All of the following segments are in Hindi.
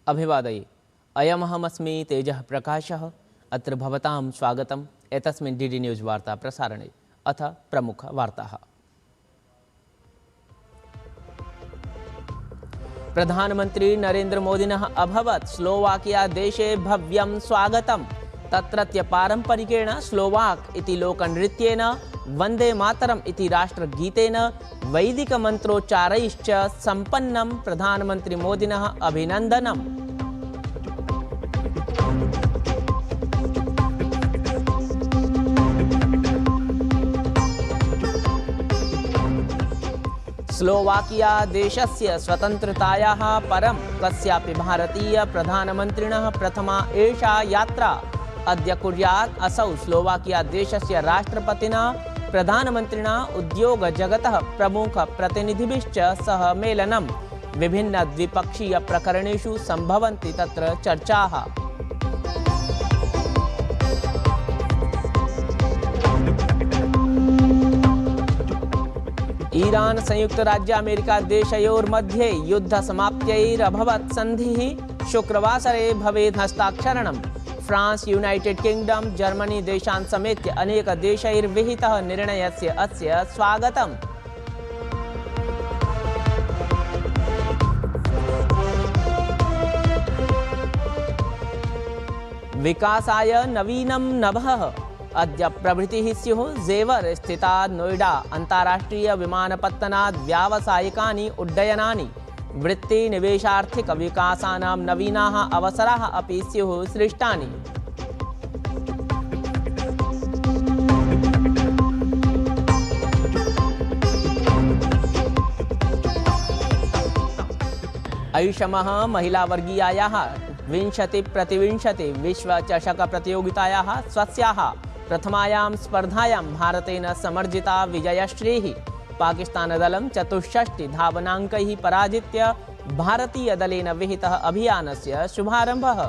अभिवादये। अयमहमस्मि तेजः प्रकाशः। अत्र भवतां स्वागतम् एतस्मिन् डीडी न्यूज़ वार्ता प्रसारणे। अथ प्रमुखवार्ताः। प्रधानमन्त्री नरेन्द्रमोदिनः अभवत् स्लोवाकिया देशे भव्यं स्वागतम्। तत्रत्य पारम्परिकेण स्लोवाक् इति लोकनृत्येन, वन्दे मातरम् इति राष्ट्रगीतेन, वैदिकमन्त्रोच्चारैश्च सम्पन्नं प्रधानमन्त्री मोदिनः अभिनन्दनम्। स्लोवाकिया देशस्य स्वतन्त्रतायाः परं कस्यापि भारतीय प्रधानमन्त्रिणः प्रथमा एषा यात्रा। अद्य कुर्यात् असौ स्लोवाकिया देशस्य राष्ट्रपतिना, प्रधानमन्त्रिणा, उद्योगजगतः प्रमुखप्रतिनिधिभिश्च सह मेलनम्। विभिन्नद्विपक्षीयप्रकरणेषु सम्भवन्ति तत्र चर्चाः। ईरान संयुक्त राज्य अमेरिका देशयोर्मध्ये युद्धसमाप्त्यैरभवत् सन्धिः। शुक्रवासरे भवेत् हस्ताक्षरणम्। फ्रांस, यूनाइटेड किंगडम, जर्मनी देशान् समेत्य अनेक देशैर्विहितः निर्णयस्य अस्य स्वागतम्। विकासाय नवीनं नभः। अद्य प्रभृतिः स्युः। जेवर स्थितात् नोएडा अन्ताराष्ट्रीय विमानपत्तनात् व्यावसायिकानि उड्डयनानि। वृत्ति निवेशार्थिक विकासानां नवीनाः अवसराः अपि स्युः सृष्टानि। ऐषमः महिलावर्गीयायाः 20x20 विश्वचषकप्रतियोगितायाः स्वस्याः प्रथमायां स्पर्धायां भारतेन समर्जिता विजयश्रीः। पाकिस्तानदलं 64 धावनाङ्कैः पराजित्य भारतीयदलेन विहितः अभियानस्य शुभारम्भः।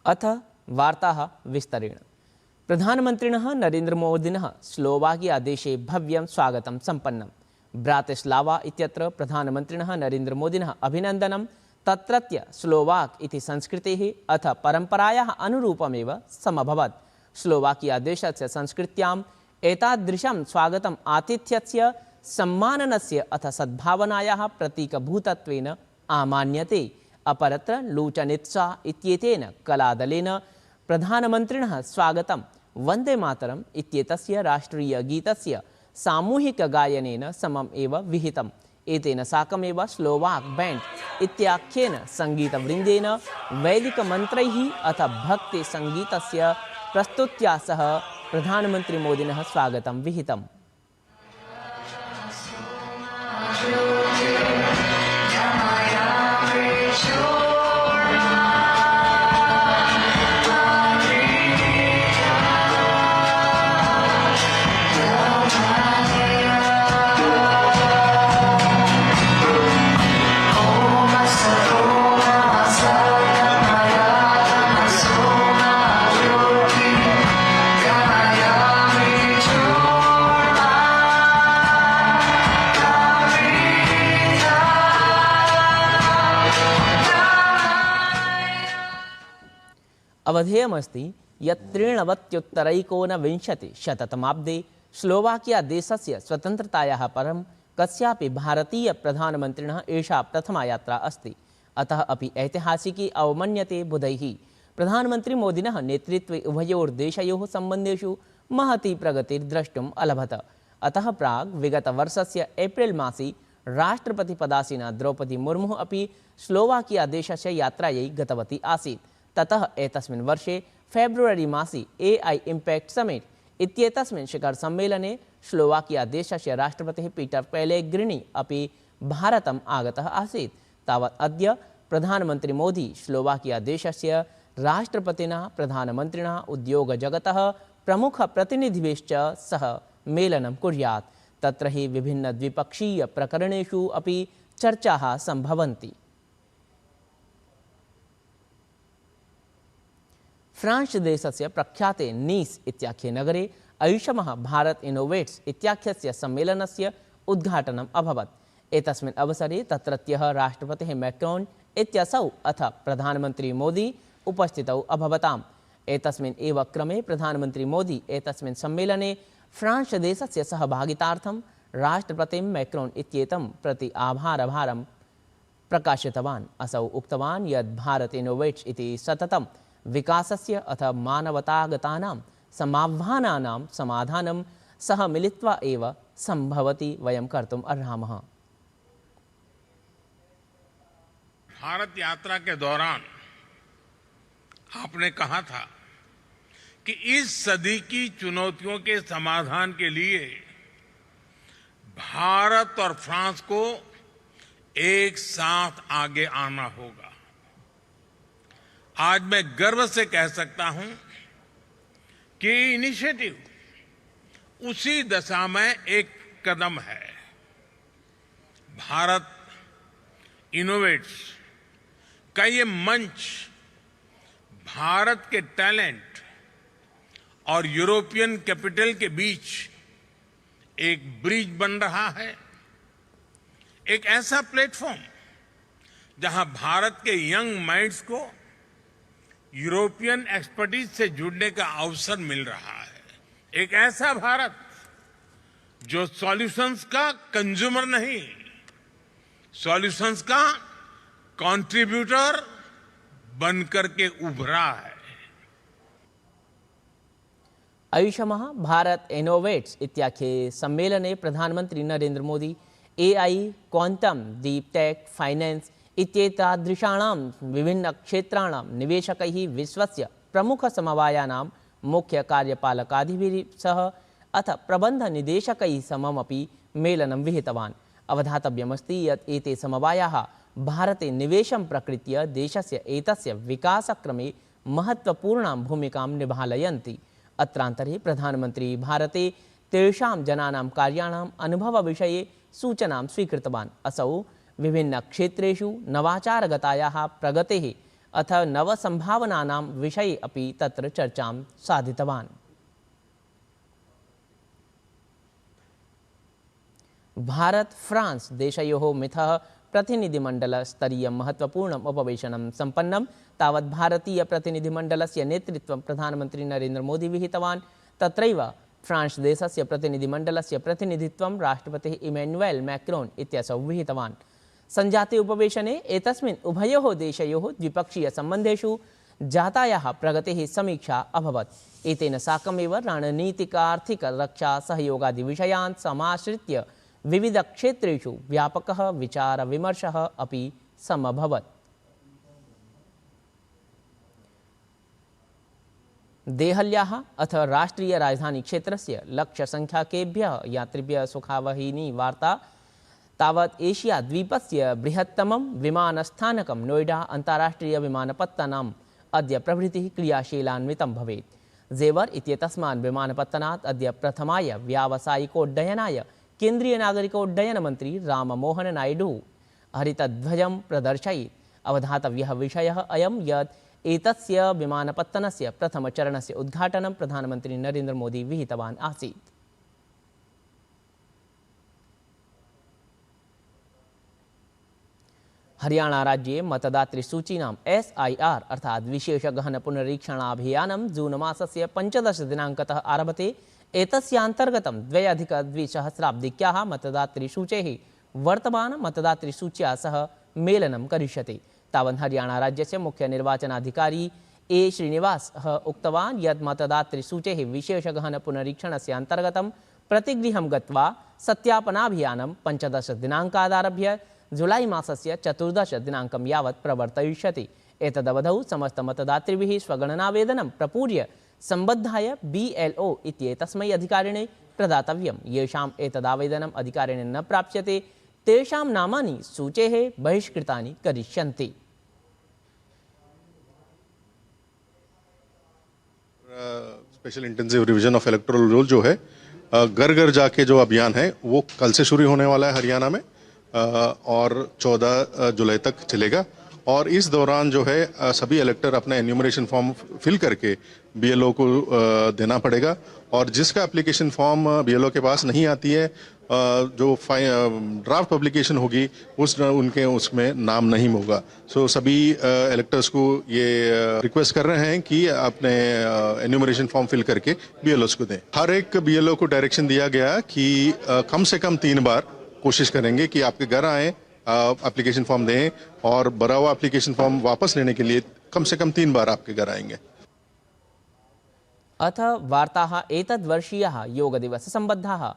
अथ वार्ताः विस्तरेण। प्रधानमन्त्रिणः नरेन्द्रमोदिनः स्लोवाकिया देशे भव्यं स्वागतं सम्पन्नम्। ब्रातिस्लावा इत्यत्र प्रधानमन्त्रिणः नरेन्द्रमोदिनः अभिनन्दनं तत्रत्य स्लोवाक् इति संस्कृतेः अथ परम्परायाः अनुरूपमेव समभवत्। स्लोवाकिया देशस्य संस्कृत्याम् एतादृशं स्वागतम् आतिथ्यस्य, सम्माननस्य अथ सद्भावनायाः प्रतीकभूतत्वेन आमान्यते। अपरत्र लूचनित्सा इत्येतेन कलादलेन प्रधानमन्त्रिणः स्वागतं वन्दे मातरम् इत्येतस्य राष्ट्रीयगीतस्य सामूहिकगायनेन समम् एव विहितम्। एतेन साकमेव स्लोवाक् बैण्ड् इत्याख्येन सङ्गीतवृन्देन वैदिकमन्त्रैः अथ भक्तिसङ्गीतस्य प्रस्तुत्या सह प्रधानमन्त्री मोदिनः स्वागतं विहितम्। अवधेयमस्ति यत् 93-शततमाब्दे स्लोवाकिया देशस्य स्वतन्त्रतायाः परं कस्यापि भारतीय प्रधानमन्त्रिणः एषा प्रथमा यात्रा अस्ति। अतः अपि ऐतिहासिकी अवमन्यते बुधैः। प्रधानमन्त्री मोदिनः नेतृत्वे उभयोर्देशयोः सम्बन्धेषु महती प्रगतिर्द्रष्टुम् अलभत। अतः प्राग् विगतवर्षस्य एप्रिल् मासि राष्ट्रपतिपदासीना द्रौपदी मुर्मुः अपि स्लोवाकिया देशस्य यात्रायै गतवती आसीत्। ततः एतस्मिन् वर्षे फेब्रुवरी मासि AI इम्पैक्ट समिट इत्येतस्मिन् शिखरसम्मेलने स्लोवाकिया देशस्य राष्ट्रपतिः पीटर् पेलेग्रिनी अपि भारतम् आगतः आसीत्। तावत् अद्य प्रधानमन्त्री मोदी स्लोवाकिया देशस्य राष्ट्रपतिना, प्रधानमन्त्रिणा, उद्योगजगतः प्रमुखप्रतिनिधिभिश्च सह मेलनं कुर्यात्। तत्र हि विभिन्नद्विपक्षीयप्रकरणेषु अपि चर्चाः सम्भवन्ति। फ्रांस् देशस्य प्रख्याते नीस् इत्याख्ये नगरे आयुषमः भारत इनोवेट्स् इत्याख्यस्य सम्मेलनस्य उद्घाटनम् अभवत्। एतस्मिन् अवसरे तत्रत्यः राष्ट्रपतिः मैक्रोन् इत्यसौ अथ प्रधानमन्त्री मोदी उपस्थितौ अभवताम्। एतस्मिन् एव क्रमे प्रधानमन्त्री मोदी एतस्मिन् सम्मेलने फ्रांस् देशस्य सहभागितार्थं राष्ट्रपतिं मैक्रोन् इत्येतं प्रति आभारं प्रकाशितवान्। असौ उक्तवान् यत् भारत इनोवेट्स् इति सततं विकासस्य अथ मानवतागतानां समाह्वानानां समाधानं सह मिलित्वा एव सम्भवति वयं कर्तुम् अर्हामः। भारत यात्रा के दौरान आपने कहा था कि इस सदी की चुनौतियों के समाधान के लिए भारत और फ्रांस को एक साथ आगे आना होगा। आज मैं गर्व से कह सकता हूं कि इनिशिएटिव उसी दिशा में एक कदम है। भारत इनोवेट्स का ये मंच भारत के टैलेंट और यूरोपियन कैपिटल के बीच एक ब्रिज बन रहा है, एक ऐसा प्लेटफॉर्म जहां भारत के यंग माइंड्स को यूरोपियन एक्सपर्टीज से जुड़ने का अवसर मिल रहा है। एक ऐसा भारत जो सॉल्यूशंस का कंज्यूमर नहीं, सॉल्यूशंस का कंट्रीब्यूटर बनकर के उभरा है। आयुषमः भारत इनोवेट्स् इत्याख्ये सम्मेलने प्रधानमन्त्री Narendra Modi AI, quantum, deep tech, finance इत्येतादृशाणां विभिन्नक्षेत्राणां निवेशकैः विश्वस्य प्रमुखसमवायानां मुख्यकार्यपालकाधिभिः सह अथ प्रबन्धनिदेशकैः सममपि मेलनं विहितवान्। अवधातव्यमस्ति यत् एते समवायाः भारते निवेशं प्रकृत्य देशस्य एतस्य विकासक्रमे महत्त्वपूर्णां भूमिकां निभालयन्ति। अत्रान्तरे प्रधानमन्त्री भारते तेषां जनानां कार्याणाम् अनुभवविषये सूचनां स्वीकृतवान्। असौ विभिन्नक्षेत्रेषु नवाचारगतायाः प्रगतेः अथ नवसम्भावनानां विषये अपि तत्र चर्चां साधितवान्। भारत फ्रांस देशयोः मिथः प्रतिनिधिमण्डलस्तरीयं महत्त्वपूर्णम् उपवेशनं सम्पन्नं। तावत् भारतीय प्रतिनिधिमण्डलस्य नेतृत्वं प्रधानमन्त्री नरेन्द्र मोदी विहितवान्। तत्रैव फ्रांस् देशस्य प्रतिनिधिमण्डलस्य प्रतिनिधित्वं राष्ट्रपतिः इमैनुएल् मैक्रोन् इत्यसौ विहितवान्। सञ्जाते उपवेशने एतस्मिन् उभयोः देशयोः द्विपक्षीयसम्बन्धेषु जातायाः प्रगतेः समीक्षा अभवत्। एतेन साकमेव रणनीतिक आर्थिक रक्षा सहयोगादिविषयान् समाश्रित्य विविधक्षेत्रेषु व्यापकः विचारविमर्शः अपि समभवत्। देहल्याः अथ राष्ट्रियराजधानीक्षेत्रस्य लक्षसङ्ख्याकेभ्यः यात्रिभ्यः सुखावहिनी वार्ता। तावत् एशियाद्वीपस्य बृहत्तमं विमानस्थानकं नोएडा अन्ताराष्ट्रियविमानपत्तनम् अद्य प्रभृतिः क्रियाशीलान्वितं भवेत्। जेवर इत्येतस्मात् विमानपत्तनात् अद्य प्रथमाय व्यावसायिकोड्डयनाय केन्द्रीय नागरिकोड्डयन मन्त्री राममोहन नायडुः हरितध्वजं प्रदर्शयत्। अवधातव्यः विषयः अयं यत् एतस्य विमानपत्तनस्य प्रथमचरणस्य उद्घाटनं प्रधानमन्त्री नरेन्द्र मोदी विहितवान् आसीत्। हरियाणाराज्ये मतदातृसूचीनां SIR अर्थात् विशेषगहनपुनरीक्षणाभियानं जून मासस्य 15 दिनाङ्कतः आरभते। एतस्यान्तर्गतं 2020-सहस्राब्दिक्याः मतदातृसूचेः वर्तमानमतदातृसूच्या सह मेलनं करिष्यते। तावत् हरियाणाराज्यस्य मुख्यनिर्वाचनाधिकारी A. श्रीनिवासः उक्तवान् यत् मतदातृसूचेः विशेषगहनपुनरीक्षणस्य अन्तर्गतं प्रतिगृहं गत्वा सत्यापनाभियानं 15 दिनाङ्कादारभ्य जुलै मासस्य 14 दिनाङ्कं यावत् प्रवर्तयिष्यति। एतदवधौ समस्तमतदातृभिः स्वगणनावेदनं प्रपूर्य सम्बद्धाय BLO इत्येतस्मै अधिकारिणे प्रदातव्यं। येषाम् एतदावेदनम् अधिकारिणे न प्राप्स्यते तेषां नामानि सूचेः बहिष्कृतानि करिष्यन्ति। Special intensive revision of electoral roll जो है घर घर जाके जो अभियान है वो कल से शुरू होने वाला है हरियाणा में और 14 जुलाई तक चलेगा। और इस दौरान जो है सभी इलेक्टर अपना एन्यूमरेशन फॉर्म फिल करके बीएलओ को देना पड़ेगा, और जिसका एप्लीकेशन फॉर्म बीएलओ के पास नहीं आती है, जो ड्राफ्ट पब्लिकेशन होगी उनके उसमें नाम नहीं होगा। सो सभी इलेक्टर्स को ये रिक्वेस्ट कर रहे हैं कि अपने एन्यूमरेशन फॉर्म फिल करके बीएलओस को दें। हर एक बीएलओ को डायरेक्शन दिया गया कि कम से कम 3 बार कोशिश करेंगे कि आपके घर आए, एप्लीकेशन फॉर्म दें, और भरा हुआ एप्लीकेशन फॉर्म वापस लेने के लिए कम से कम 3 बार आपके घर आएंगे। अथ वार्ताः एतद्वर्षीयः योगदिवससम्बद्धाः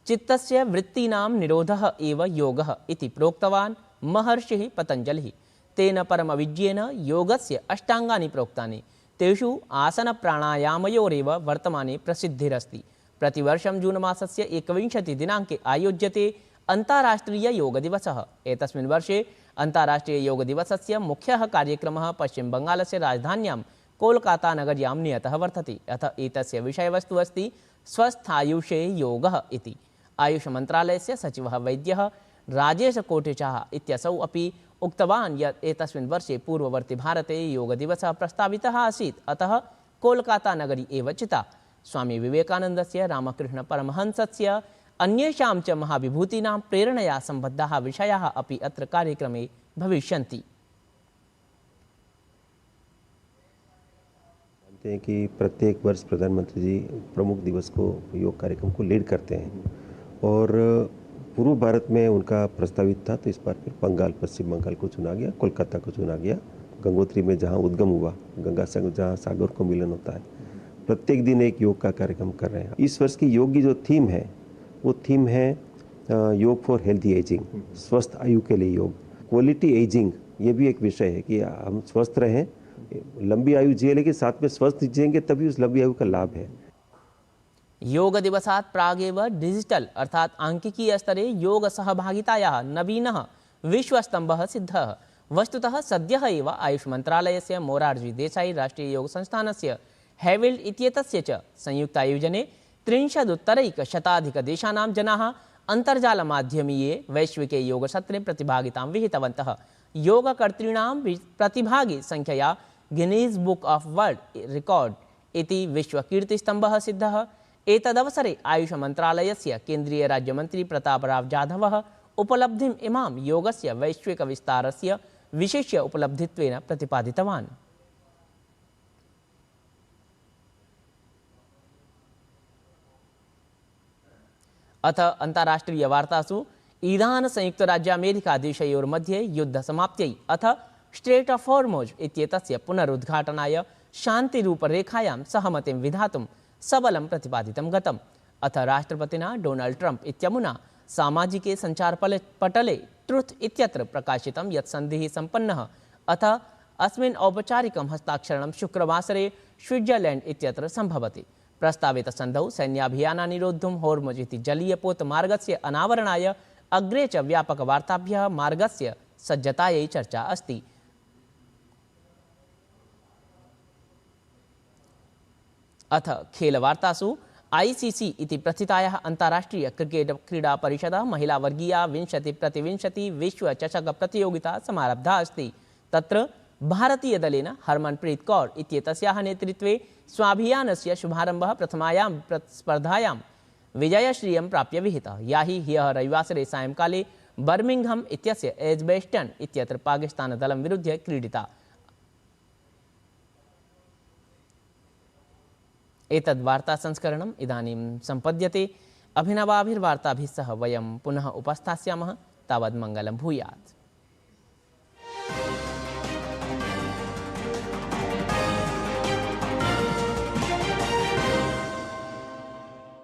चित्तस्य वृत्तीनां निरोधः एव योगः इति प्रोक्तवान् महर्षिः पतञ्जलिः। तेन परमविज्ञेन योगस्य अष्टाङ्गानि प्रोक्तानि, तेषु आसनप्राणायामयोरेव वर्तमाने प्रसिद्धिरस्ति। प्रतिवर्षं जून मासस्य 21 दिनाङ्के आयोज्यते अन्ताराष्ट्रिययोगदिवसः। एतस्मिन् वर्षे अन्ताराष्ट्रिययोगदिवसस्य मुख्यः कार्यक्रमः पश्चिमबङ्गालस्य राजधान्यां कोलकातानगर्यां नियतः वर्तते। अथ एतस्य विषयवस्तु अस्ति स्वस्थायुषे योगः इति। आयुषमन्त्रालयस्य सचिवः वैद्यः राजेशकोटेचाः इत्यसौ अपि उक्तवान् यत् एतस्मिन् वर्षे पूर्ववर्ति भारते योगदिवसः प्रस्तावितः आसीत्, अतः कोलकातानगरी एव चिता। स्वामी विवेकानन्दस्य, रामकृष्णपरमहंसस्य, अन्येषां च महाविभूतीनां प्रेरणया सम्बद्धाः विषयाः अपि अत्र कार्यक्रमे भविष्यन्ति। जानते हैं कि प्रत्येक वर्ष प्रधानमंत्री जी प्रमुख दिवस को योग कार्यक्रम को लीड करते हैं, और पूर्व भारत में उनका प्रस्तावित था, तो इस बार फिर बंगाल, पश्चिम बंगाल को चुना गया, कोलकाता को चुना गया। गंगोत्री में जहाँ उद्गम हुआ, गंगा सागर जहाँ सागर को मिलन होता है, प्रत्येक दिन एक योग का कार्यक्रम कर रहे हैं। इस वर्ष की योग की जो थीम है वो थीम है योग फॉर हेल्थी एजिंग, स्वस्थ आयु के लिए योग। क्वालिटी एजिंग ये भी एक विषय है कि हम स्वस्थ रहें, लंबी आयु जिए, लेकिन साथ में स्वस्थ जिएंगे तभी उस लंबी आयु का लाभ है। योग दिवसात् प्रागेव डिजिटल अर्थात आंकिकीय स्तरे योग सहभागितायाः नवीनः विश्वस्तम्भः सिद्धः। वस्तुतः सद्यः एव आयुष मन्त्रालयस्य मोरार्जी देसाई राष्ट्रीय योग संस्थानस्य हैविल्ड इत्येतस्य च संयुक्तायोजने 30 देशानां जनाः अन्तर्जालमाध्यमीये वैश्विके योगसत्रे प्रतिभागितां विहितवन्तः। योगकर्तॄणां प्रतिभागी संख्यया Guinness book of world record इति विश्वकीर्तिस्तम्भः सिद्धः। एतदवसरे आयुष मन्त्रालयस्य केन्द्रीय राज्यमन्त्री प्रतापराव जाधवः उपलब्धिम् इमां योगस्य वैश्विक विस्तारस्य विशिष्य उपलब्धित्वेन प्रतिपादितवान्। अथ अन्ताराष्ट्रीय वार्तासु ईरान संयुक्त राज्य अमेरिका देशयोर्मध्ये युद्धसमाप्त्यै अथ स्ट्रेट ऑफ हॉर्मुज़ इत्येतस्य पुनरुद्घाटनाय शान्तिरूपरेखायां सहमतिं विधातुं सबलं प्रतिपादितं गतम्। अथ राष्ट्रपतिना डोनाल्ड ट्रम्प इत्यमुना सामाजिके सञ्चारपटले ट्रुथ इत्यत्र प्रकाशितं यत् सन्धिः सम्पन्नः। अथ अस्मिन् औपचारिकं हस्ताक्षरणं शुक्रवासरे स्विट्जरलैंड इत्यत्र सम्भवति। प्रस्तावितसन्धौ सैन्याभियानानि रोद्धुं हॉर्मुज़ इति जलीयपोतमार्गस्य अनावरणाय अग्रे च व्यापकवार्ताभ्यः मार्गस्य सज्जतायै चर्चा अस्ति। अथ खेलवार्तासु आईसीसी इति प्रथितायाः अन्ताराष्ट्रीय क्रिकेट क्रीडा परिषदः महिलावर्गीया 20x20 विश्वचषक प्रतियोगिता समारब्धा अस्ति। तत्र भारतीयदलेन हरमनप्रीत कौर इत्येतस्याः नेतृत्वे स्वाभियानस्य शुभारम्भः प्रथमायां स्पर्धायां विजयश्रियं प्राप्य विहितः, या हि ह्यः रविवासरे सायंकाले बर्मिंघम इत्यस्य एज्बेस्टन इत्यत्र पाकिस्तानदलं विरुध्य क्रीडिता। एतद्वार्तासंस्करणम् इदानीं सम्पद्यते। अभिनवाभिर्वार्ताभिः सह वयं पुनः उपस्थास्यामः। तावद् मङ्गलं भूयात्।